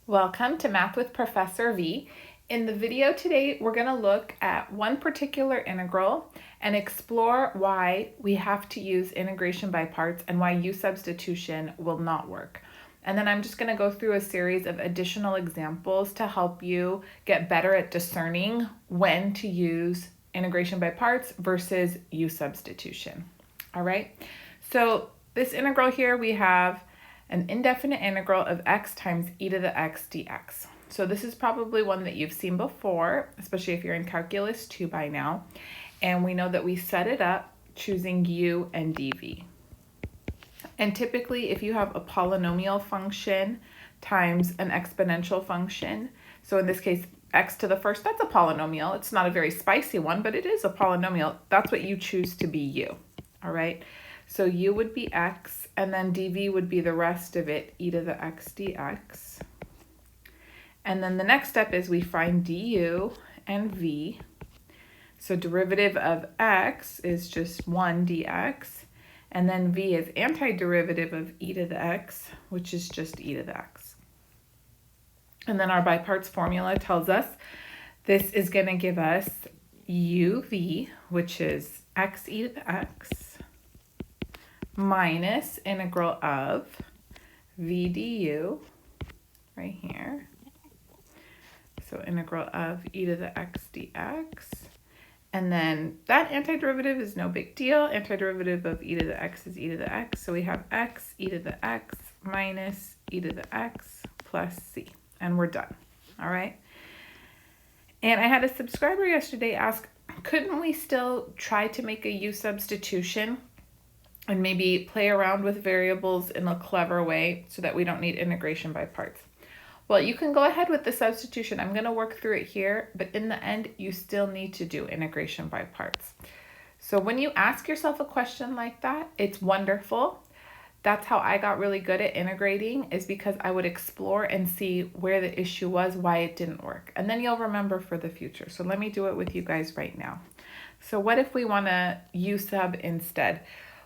Welcome to Math with Professor V. In the video today, we're going to look at one particular integral and explore why we have to use integration by parts and why u substitution will not work. And then I'm just going to go through a series of additional examples to help you get better at discerning when to use integration by parts versus u substitution. All right, so this integral here, we have an indefinite integral of x times e to the x dx. So this is probably one that you've seen before, especially if you're in Calculus 2 by now. And we know that we set it up choosing u and dv. And typically if you have a polynomial function times an exponential function, so in this case x to the first, that's a polynomial. It's not a very spicy one, but it is a polynomial. That's what you choose to be u, all right? So u would be x, and then dv would be the rest of it, e to the x dx. And then the next step is we find du and v. So derivative of x is just 1 dx, and then v is antiderivative of e to the x, which is just e to the x. And then our by parts formula tells us this is going to give us uv, which is x e to the x, minus integral of v du, right here. So integral of e to the x dx. And then that antiderivative is no big deal. Antiderivative of e to the x is e to the x. So we have x e to the x minus e to the x plus c. And we're done. All right. And I had a subscriber yesterday ask, couldn't we still try to make a u substitution and maybe play around with variables in a clever way so that we don't need integration by parts? Well, you can go ahead with the substitution. I'm going to work through it here, but in the end, you still need to do integration by parts. So when you ask yourself a question like that, it's wonderful. That's how I got really good at integrating, is because I would explore and see where the issue was, why it didn't work. And then you'll remember for the future. So let me do it with you guys right now. So what if we want to u sub instead?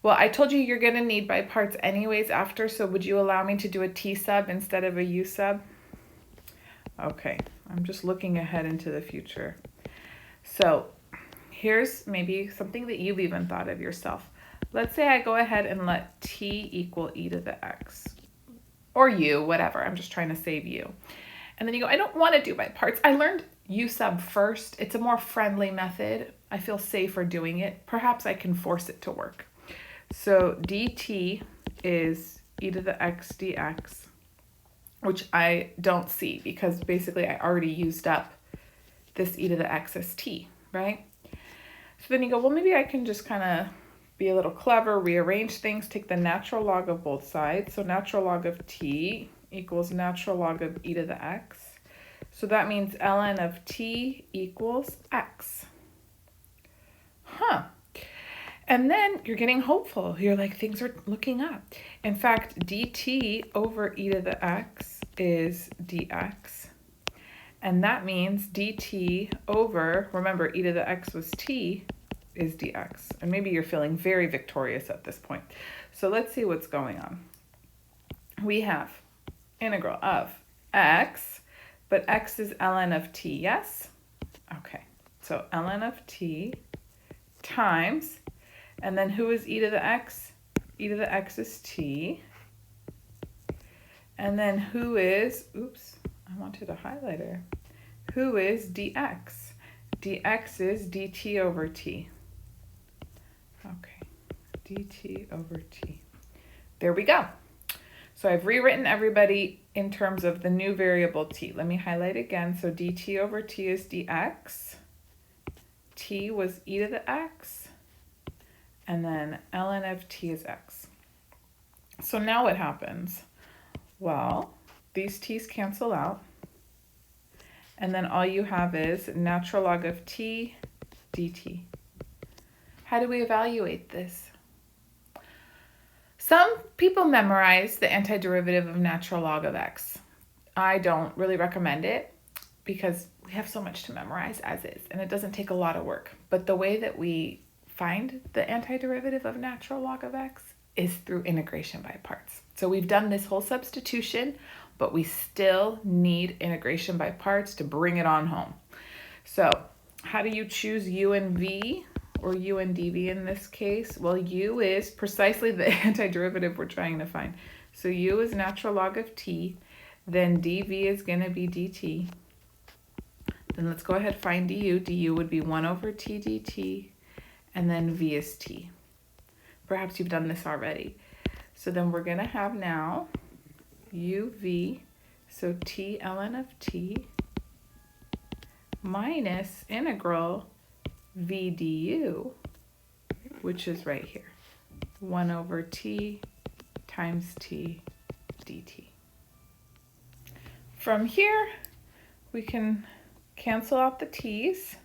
Well, I told you you're going to need by parts anyways after, so would you allow me to do a t sub instead of a u sub? Okay, I'm just looking ahead into the future. So here's maybe something that you've even thought of yourself. Let's say I go ahead and let t equal e to the x, or u, whatever. I'm just trying to save u. And then you go, I don't want to do by parts. I learned u sub first. It's a more friendly method. I feel safer doing it. Perhaps I can force it to work. So dt is e to the x dx, which I don't see because basically I already used up this e to the x as t, right? So then you go, well, maybe I can just kind of be a little clever, rearrange things, take the natural log of both sides. So natural log of t equals natural log of e to the x. So that means ln of t equals x. Huh. And then you're getting hopeful. You're like, things are looking up. In fact, dt over e to the x is dx. And that means dt over, remember, e to the x was t, is dx. And maybe you're feeling very victorious at this point. So let's see what's going on. We have integral of x, but x is ln of t, yes? Okay, so ln of t times, and then who is e to the x? E to the x is t. And then who is, oops, I wanted a highlighter. Who is dx? Dx is dt over t. Okay, dt over t. There we go. So I've rewritten everybody in terms of the new variable t. Let me highlight again. So dt over t is dx. T was e to the x. And then ln of t is x. So now what happens? Well, these t's cancel out. And then all you have is natural log of t dt. How do we evaluate this? Some people memorize the antiderivative of natural log of x. I don't really recommend it because we have so much to memorize as is, and it doesn't take a lot of work. But the way that we find the antiderivative of natural log of x is through integration by parts. So we've done this whole substitution but we still need integration by parts to bring it on home. So how do you choose u and v, or u and dv in this case? Well, u is precisely the antiderivative we're trying to find. So u is natural log of t, then dv is going to be dt. Then let's go ahead and find du. Du would be 1 over t dt, and then v is t. Perhaps you've done this already. So then we're going to have now uv, so t ln of t, minus integral v du, which is right here, 1 over t times t dt. From here, we can cancel out the t's,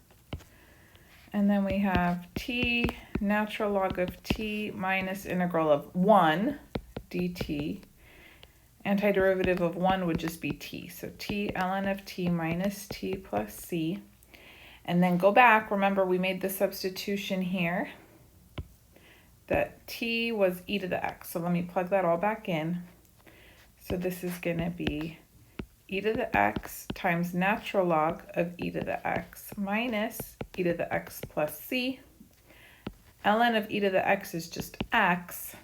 and then we have t natural log of t minus integral of 1 dt. Antiderivative of 1 would just be t, so t ln of t minus t plus c. And then go back, remember we made the substitution here that t was e to the x, so let me plug that all back in. So this is going to be e to the x times natural log of e to the x minus e to the x plus c. Ln of e to the x is just x,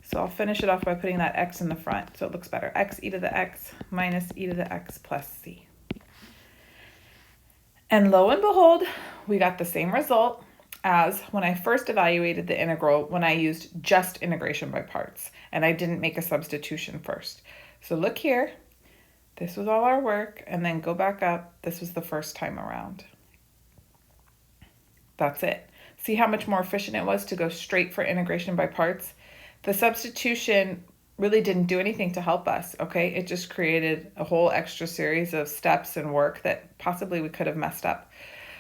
so I'll finish it off by putting that x in the front so it looks better. X e to the x minus e to the x plus c. And lo and behold, we got the same result as when I first evaluated the integral when I used just integration by parts and I didn't make a substitution first. So look here. This was all our work, and then go back up. This was the first time around. That's it. See how much more efficient it was to go straight for integration by parts? The substitution really didn't do anything to help us, okay? It just created a whole extra series of steps and work that possibly we could have messed up.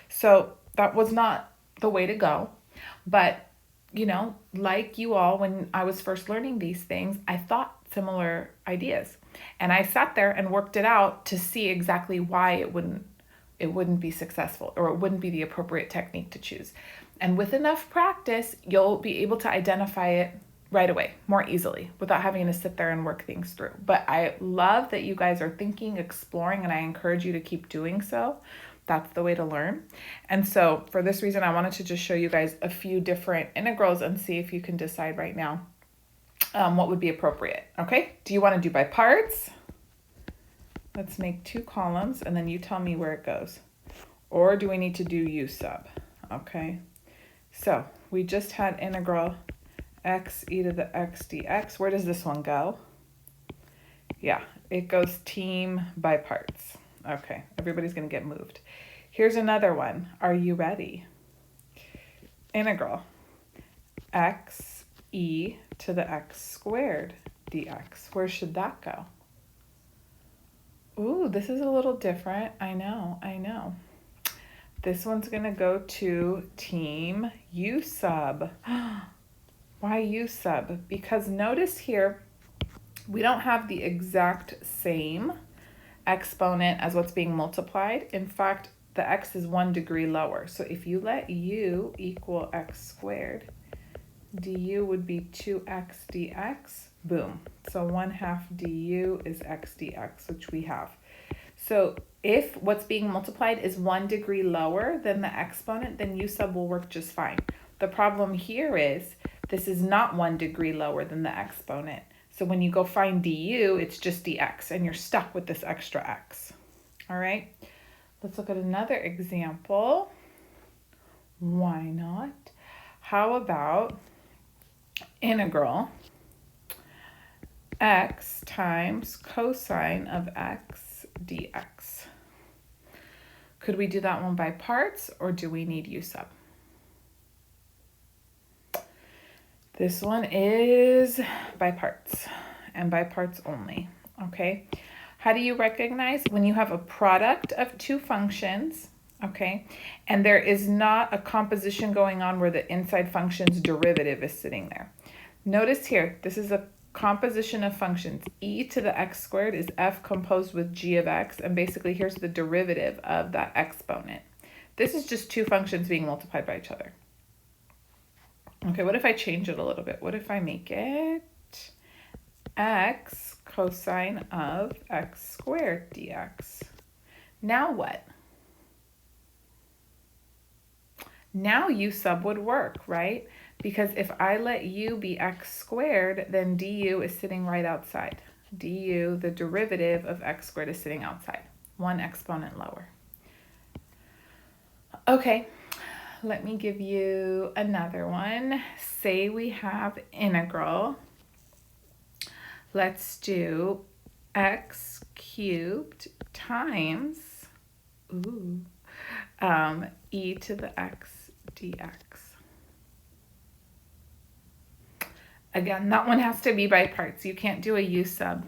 So that was not the way to go. But, you know, like you all, when I was first learning these things, I thought similar ideas. And I sat there and worked it out to see exactly why it wouldn't be successful, or it wouldn't be the appropriate technique to choose. And with enough practice, you'll be able to identify it right away, more easily, without having to sit there and work things through. But I love that you guys are thinking, exploring, and I encourage you to keep doing so. That's the way to learn. And so for this reason, I wanted to just show you guys a few different integrals and see if you can decide right now what would be appropriate. Okay, do you want to do by parts? Let's make 2 columns and then you tell me where it goes. Or do we need to do u sub? Okay, so we just had integral x e to the x dx. Where does this one go? Yeah, it goes team by parts. Okay, everybody's going to get moved. Here's another one. Are you ready? Integral x e to the x squared dx. Where should that go? Ooh, this is a little different. I know. This one's going to go to team u sub. Why u sub? Because notice here, we don't have the exact same exponent as what's being multiplied. In fact, the x is 1 degree lower. So if you let u equal x squared, du would be 2x dx. Boom. So 1/2 du is x dx, which we have. So if what's being multiplied is 1 degree lower than the exponent, then u sub will work just fine. The problem here is this is not 1 degree lower than the exponent. So when you go find du, it's just dx, and you're stuck with this extra x. All right, let's look at another example. Why not? How about integral x times cosine of x dx? Could we do that one by parts, or do we need u sub? This one is by parts, and by parts only, okay? How do you recognize when you have a product of 2 functions, okay, and there is not a composition going on where the inside function's derivative is sitting there? Notice here, this is a composition of functions. E to the x squared is f composed with g of x, and basically here's the derivative of that exponent. This is just 2 functions being multiplied by each other. Okay, what if I change it a little bit? What if I make it x cosine of x squared dx. Now what? Now u sub would work, right? Because if I let u be x squared, then du is sitting right outside. Du, the derivative of x squared, is sitting outside, one exponent lower. Okay, let me give you another one. Say we have integral. Let's do x cubed times e to the x dx. Again, that one has to be by parts. You can't do a u sub.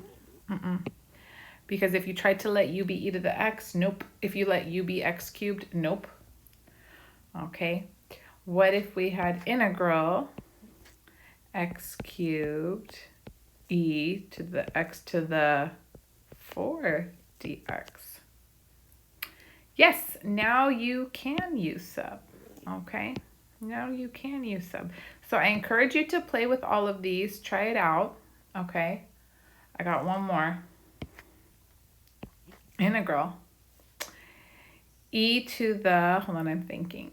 Because if you tried to let u be e to the x, nope. If you let u be x cubed, nope. Okay. What if we had integral x cubed e to the x to the 4 dx? Yes, now you can u sub. Okay. Now you can u sub. So I encourage you to play with all of these. Try it out. Okay. I got one more. Integral e to the, hold on, I'm thinking.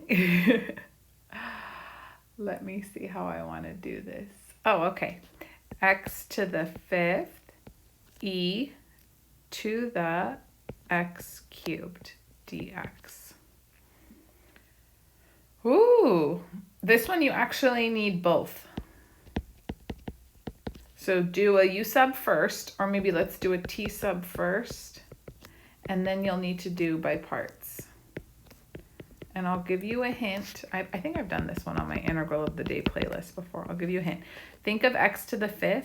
Let me see how I want to do this. Oh, okay. X to the 5th e to the x cubed dx. Ooh, this one you actually need both. So do a u sub first, or maybe let's do a t sub first, and then you'll need to do by parts. And I'll give you a hint. I think I've done this one on my integral of the day playlist before. I'll give you a hint. Think of x to the 5th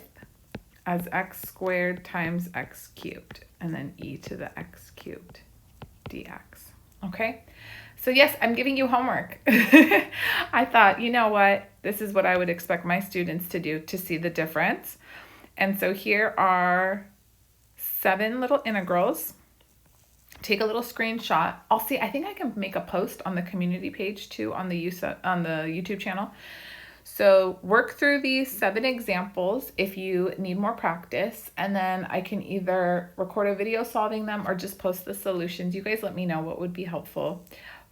as x squared times x cubed, and then e to the x cubed dx. Okay? So yes, I'm giving you homework. I thought, you know what? This is what I would expect my students to do to see the difference. And so here are 7 little integrals. Take a little screenshot. I think I can make a post on the community page too on the YouTube channel. So work through these 7 examples if you need more practice, and then I can either record a video solving them or just post the solutions. You guys let me know what would be helpful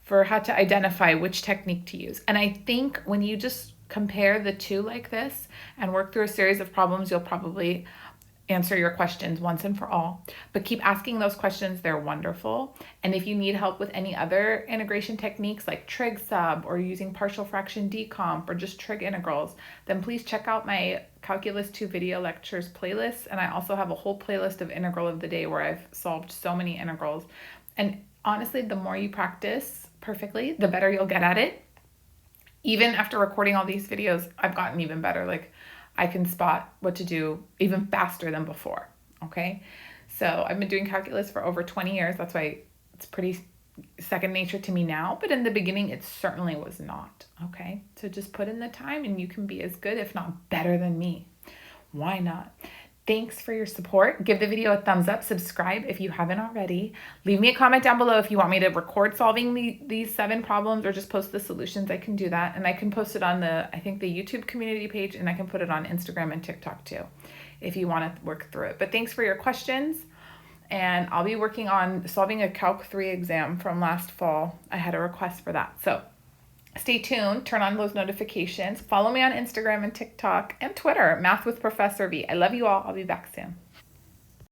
for how to identify which technique to use. And I think when you just compare the two like this and work through a series of problems, you'll probably answer your questions once and for all. But keep asking those questions. They're wonderful. And if you need help with any other integration techniques like trig sub or using partial fraction decomp or just trig integrals, then please check out my Calculus 2 video lectures playlist. And I also have a whole playlist of integral of the day where I've solved so many integrals. And honestly, the more you practice perfectly, the better you'll get at it. Even after recording all these videos, I've gotten even better. Like, I can spot what to do even faster than before, okay? So I've been doing calculus for over 20 years. That's why it's pretty second nature to me now, but in the beginning, it certainly was not, okay? So just put in the time and you can be as good, if not better than me. Why not? Thanks for your support. Give the video a thumbs up, subscribe if you haven't already. Leave me a comment down below if you want me to record solving these 7 problems or just post the solutions. I can do that. And I can post it on the YouTube community page, and I can put it on Instagram and TikTok too if you want to work through it. But thanks for your questions. And I'll be working on solving a Calc 3 exam from last fall. I had a request for that. So stay tuned, turn on those notifications, follow me on Instagram and TikTok and Twitter, Math with Professor V. I love you all. I'll be back soon.